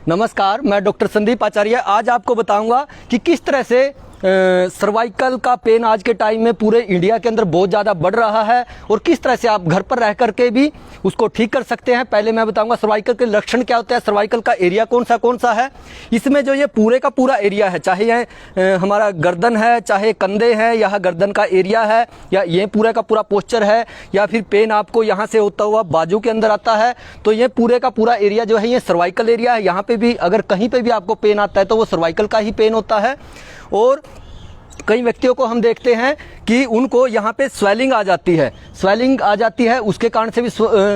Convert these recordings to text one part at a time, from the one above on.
नमस्कार, मैं डॉक्टर संदीप आचार्य। आज आपको बताऊंगा कि किस तरह से सर्वाइकल का पेन आज के टाइम में पूरे इंडिया के अंदर बहुत ज़्यादा बढ़ रहा है और किस तरह से आप घर पर रह करके भी उसको ठीक कर सकते हैं। पहले मैं बताऊंगा सर्वाइकल के लक्षण क्या होते हैं, सर्वाइकल का एरिया कौन सा है। इसमें जो ये पूरे का पूरा एरिया है, चाहे ये हमारा गर्दन है, चाहे कंधे हैं, यह गर्दन का एरिया है, या ये पूरे का पूरा पोस्चर है, या फिर पेन आपको यहाँ से होता हुआ बाजू के अंदर आता है, तो ये पूरे का पूरा एरिया जो है ये सर्वाइकल एरिया है। यहाँ पे भी अगर कहीं पे भी आपको पेन आता है तो वो सर्वाइकल का ही पेन होता है। और कई व्यक्तियों को हम देखते हैं कि उनको यहाँ पे स्वेलिंग आ जाती है, उसके कारण से भी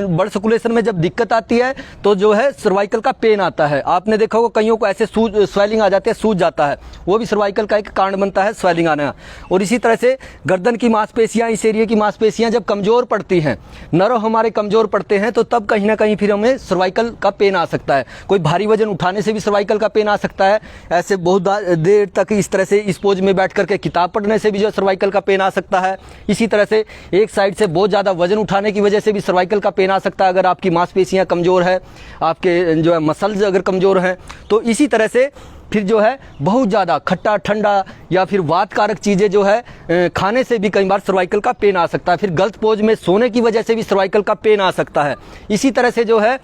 ब्लड सर्कुलेशन में जब दिक्कत आती है तो जो है सर्वाइकल का पेन आता है। आपने देखा होगा कईयों को ऐसे स्वेलिंग आ जाती है, सूज जाता है, वो भी सर्वाइकल का एक कारण बनता है, स्वेलिंग आना। और इसी तरह से गर्दन की मांसपेशियाँ, इस एरिया की मांसपेशियाँ जब कमज़ोर पड़ती हैं, नर्व हमारे कमज़ोर पड़ते हैं, तो तब कहीं ना कहीं फिर हमें सर्वाइकल का पेन आ सकता है। कोई भारी वजन उठाने से भी सर्वाइकल का पेन आ सकता है। ऐसे बहुत देर तक इस तरह से इस पोज में बैठ करके किताब पढ़ने से भी जो सर्वाइकल का पेन आ सकता है। इसी तरह से एक साइड से बहुत ज़्यादा वजन उठाने की वजह से भी सर्वाइकल का पेन आ सकता है, अगर आपकी मांसपेशियां कमज़ोर है, आपके जो है मसल्स अगर कमज़ोर हैं। तो इसी तरह से फिर जो है बहुत ज़्यादा खट्टा ठंडा या फिर वातकारक चीज़ें जो है खाने से भी कई बार सर्वाइकल का पेन आ सकता है। फिर गलत पोज में सोने की वजह से भी सर्वाइकल का पेन आ सकता है। इसी तरह से जो है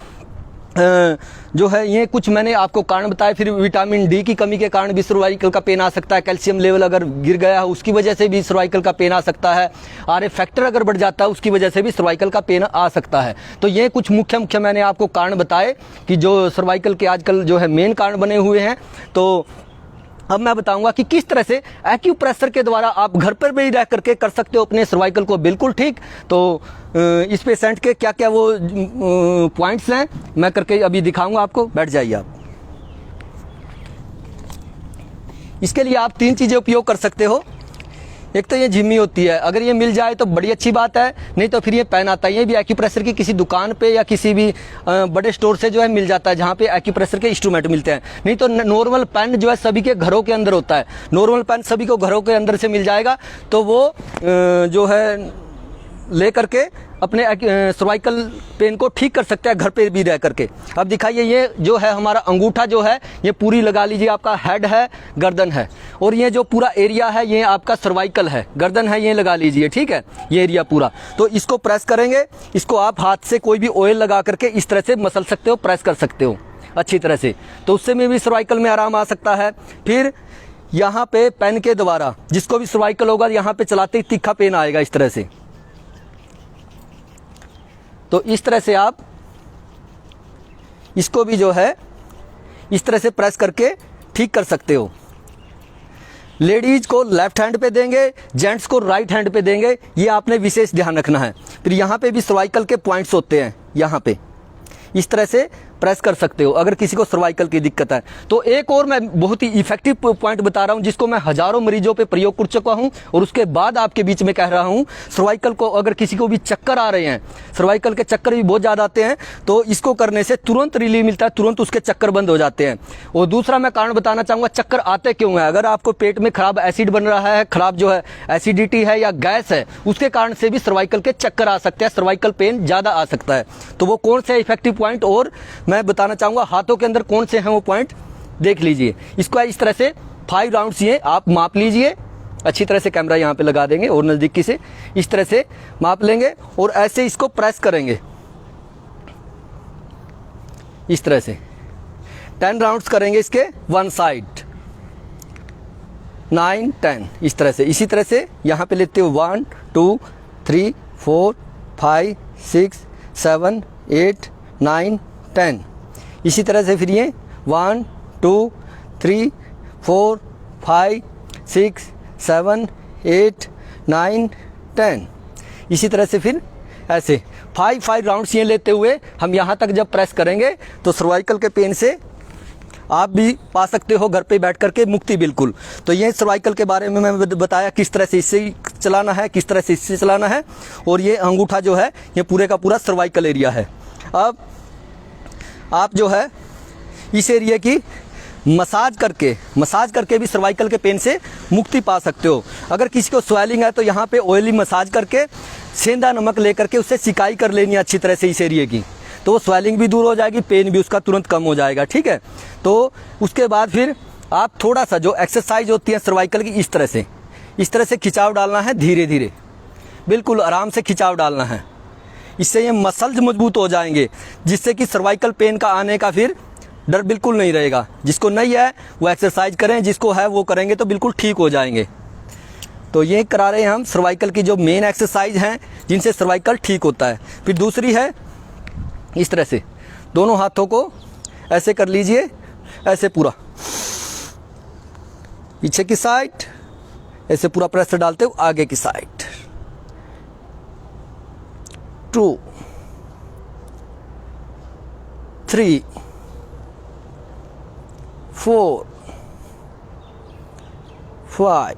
ये कुछ मैंने आपको कारण बताए। फिर विटामिन डी की कमी के कारण भी सर्वाइकल का पेन आ सकता है। कैल्शियम लेवल अगर गिर गया है उसकी वजह से भी सर्वाइकल का पेन आ सकता है। आरए फैक्टर अगर बढ़ जाता है उसकी वजह से भी सर्वाइकल का पेन आ सकता है। तो ये कुछ मुख्य मैंने आपको कारण बताए कि जो सर्वाइकल के आजकल जो है मेन कारण बने हुए हैं। तो अब मैं बताऊंगा कि किस तरह से एक्यूप्रेशर के द्वारा आप घर पर भी रह करके कर सकते हो अपने सर्वाइकल को बिल्कुल ठीक। तो इस पेशेंट के क्या क्या वो पॉइंट्स हैं मैं करके अभी दिखाऊंगा आपको। बैठ जाइए आप। इसके लिए आप 3 चीज़ें उपयोग कर सकते हो। एक तो ये झिम्मी होती है, अगर ये मिल जाए तो बड़ी अच्छी बात है, नहीं तो फिर ये पेन आता है। ये भी एक्यूप्रेशर की किसी दुकान पे या किसी भी बड़े स्टोर से जो है मिल जाता है, जहाँ पे एक्यूप्रेशर के इंस्ट्रूमेंट मिलते हैं। नहीं तो नॉर्मल पेन जो है सभी के घरों के अंदर होता है, नॉर्मल पेन सभी को घरों के अंदर से मिल जाएगा। तो वो जो है ले करके अपने सर्वाइकल पेन को ठीक कर सकते हैं घर पे भी रह करके। अब दिखाइए, ये जो है हमारा अंगूठा जो है ये पूरी लगा लीजिए, आपका हेड है, गर्दन है, और ये जो पूरा एरिया है ये आपका सर्वाइकल है, गर्दन है, ये लगा लीजिए, ठीक है, ये एरिया पूरा। तो इसको प्रेस करेंगे, इसको आप हाथ से कोई भी ऑयल लगा करके इस तरह से मसल सकते हो, प्रेस कर सकते हो अच्छी तरह से, तो उससे में भी सर्वाइकल में आराम आ सकता है। फिर यहाँ पे पेन के द्वारा जिसको भी सर्वाइकल होगा यहाँ पे चलाते ही तीखा पेन आएगा इस तरह से। तो इस तरह से आप इसको भी जो है इस तरह से प्रेस करके ठीक कर सकते हो। लेडीज को लेफ्ट हैंड पे देंगे, जेंट्स को राइट हैंड पे देंगे, ये आपने विशेष ध्यान रखना है। फिर यहाँ पे भी सर्वाइकल के पॉइंट्स होते हैं, यहाँ पे इस तरह से प्रेस कर सकते हो अगर किसी को सर्वाइकल की दिक्कत है। तो एक और मैं बहुत ही इफेक्टिव पॉइंट बता रहा हूं जिसको मैं हजारों मरीजों पे प्रयोग कर चुका हूं और उसके बाद आपके बीच में कह रहा हूं। सर्वाइकल को अगर किसी को भी चक्कर आ रहे हैं, सर्वाइकल के चक्कर भी बहुत ज़्यादा आते हैं, तो इसको करने से तुरंत रिलीफ मिलता है, तुरंत उसके चक्कर बंद हो जाते हैं। और दूसरा मैं कारण बताना चाहूँगा चक्कर आते क्यों हैं। अगर आपको पेट में खराब एसिड बन रहा है, खराब जो है एसिडिटी है या गैस है, उसके कारण से भी सर्वाइकल के चक्कर आ सकते हैं, सर्वाइकल पेन ज़्यादा आ सकता है। तो वो कौन से इफेक्टिव पॉइंट और मैं बताना चाहूँगा हाथों के अंदर कौन से हैं वो पॉइंट देख लीजिए। इसको इस तरह से 5 राउंड्स ये आप माप लीजिए अच्छी तरह से, कैमरा यहाँ पे लगा देंगे और नज़दीकी से इस तरह से माप लेंगे और ऐसे इसको प्रेस करेंगे इस तरह से। 10 राउंड्स करेंगे इसके वन साइड, 9, 10 इस तरह से। इसी तरह से यहाँ पे लेते हो 1, 2, 3, 4, 5, 6, 7, 8, 9, 10 इसी तरह से। फिर ये 1, 2, 3, 4, 5, 6, 7, 8, 9, 10 इसी तरह से। फिर ऐसे 5 राउंड्स ये लेते हुए हम यहाँ तक जब प्रेस करेंगे तो सर्वाइकल के पेन से आप भी पा सकते हो घर पे बैठ करके मुक्ति बिल्कुल। तो ये सर्वाइकल के बारे में मैं बताया किस तरह से इससे चलाना है, किस तरह से इससे चलाना है। और ये अंगूठा जो है ये पूरे का पूरा सर्वाइकल एरिया है। अब आप जो है इस एरिया की मसाज करके भी सर्वाइकल के पेन से मुक्ति पा सकते हो। अगर किसी को स्वेलिंग है तो यहाँ पे ऑयली मसाज करके सेंधा नमक लेकर के उससे सिकाई कर लेनी है अच्छी तरह से इस एरिया की। तो वो स्वेलिंग भी दूर हो जाएगी, पेन भी उसका तुरंत कम हो जाएगा। ठीक है, तो उसके बाद फिर आप थोड़ा सा जो एक्सरसाइज होती है सर्वाइकल की, इस तरह से खिंचाव डालना है, धीरे धीरे, बिल्कुल आराम से खिंचाव डालना है। इससे ये मसल्स मजबूत हो जाएंगे, जिससे कि सर्वाइकल पेन का आने का फिर डर बिल्कुल नहीं रहेगा। जिसको नहीं है वो एक्सरसाइज करें, जिसको है वो करेंगे तो बिल्कुल ठीक हो जाएंगे। तो ये करा रहे हैं हम सर्वाइकल की जो मेन एक्सरसाइज हैं, जिनसे सर्वाइकल ठीक होता है। फिर दूसरी है इस तरह से दोनों हाथों को ऐसे कर लीजिए, ऐसे पूरा पीछे की साइड, ऐसे पूरा प्रेशर डालते हुए आगे की साइड। 2 3 4 5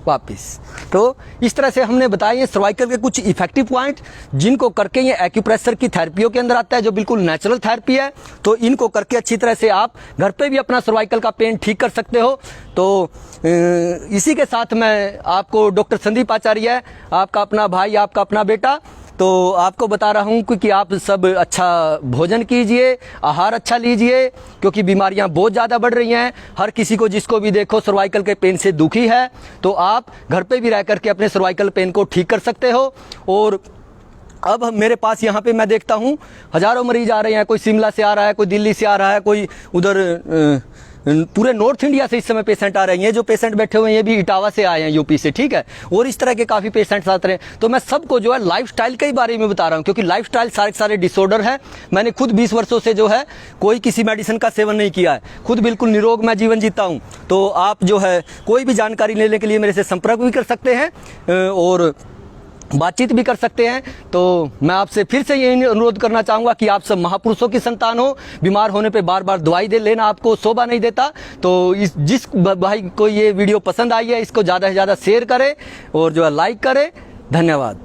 वापिस। तो इस तरह से हमने बताए हैं सर्वाइकल के कुछ इफेक्टिव पॉइंट, जिनको करके ये एक्यूप्रेशर की थेरेपियों के अंदर आता है, जो बिल्कुल नेचुरल थेरेपी है। तो इनको करके अच्छी तरह से आप घर पे भी अपना सर्वाइकल का पेन ठीक कर सकते हो। तो इसी के साथ मैं आपको डॉक्टर संदीप आचार्य, आपका अपना भाई, आपका अपना बेटा, तो आपको बता रहा हूँ कि आप सब अच्छा भोजन कीजिए, आहार अच्छा लीजिए, क्योंकि बीमारियाँ बहुत ज़्यादा बढ़ रही हैं। हर किसी को, जिसको भी देखो सर्वाइकल के पेन से दुखी है, तो आप घर पे भी रह करके अपने सर्वाइकल पेन को ठीक कर सकते हो। और अब मेरे पास यहाँ पे मैं देखता हूँ हज़ारों मरीज आ रहे हैं, कोई शिमला से आ रहा है, कोई दिल्ली से आ रहा है, कोई उधर पूरे नॉर्थ इंडिया से इस समय पेशेंट आ रहे हैं। जो पेशेंट बैठे हुए हैं ये भी इटावा से आए हैं, यूपी से। ठीक है, और इस तरह के काफ़ी पेशेंट्स आते हैं। तो मैं सबको जो है लाइफस्टाइल के बारे में बता रहा हूँ, क्योंकि लाइफस्टाइल सारे डिसऑर्डर है। मैंने खुद 20 वर्षों से जो है कोई किसी मेडिसिन का सेवन नहीं किया है, खुद बिल्कुल निरोग मैं जीवन जीता हूँ। तो आप जो है कोई भी जानकारी लेने के लिए मेरे से संपर्क भी कर सकते हैं और बातचीत भी कर सकते हैं। तो मैं आपसे फिर से यही अनुरोध करना चाहूँगा कि आप सब महापुरुषों की संतान हो, बीमार होने पे बार बार दवाई दे लेना आपको शोभा नहीं देता। तो जिस भाई को ये वीडियो पसंद आई है, इसको ज़्यादा से ज़्यादा शेयर करें और जो है लाइक करें। धन्यवाद।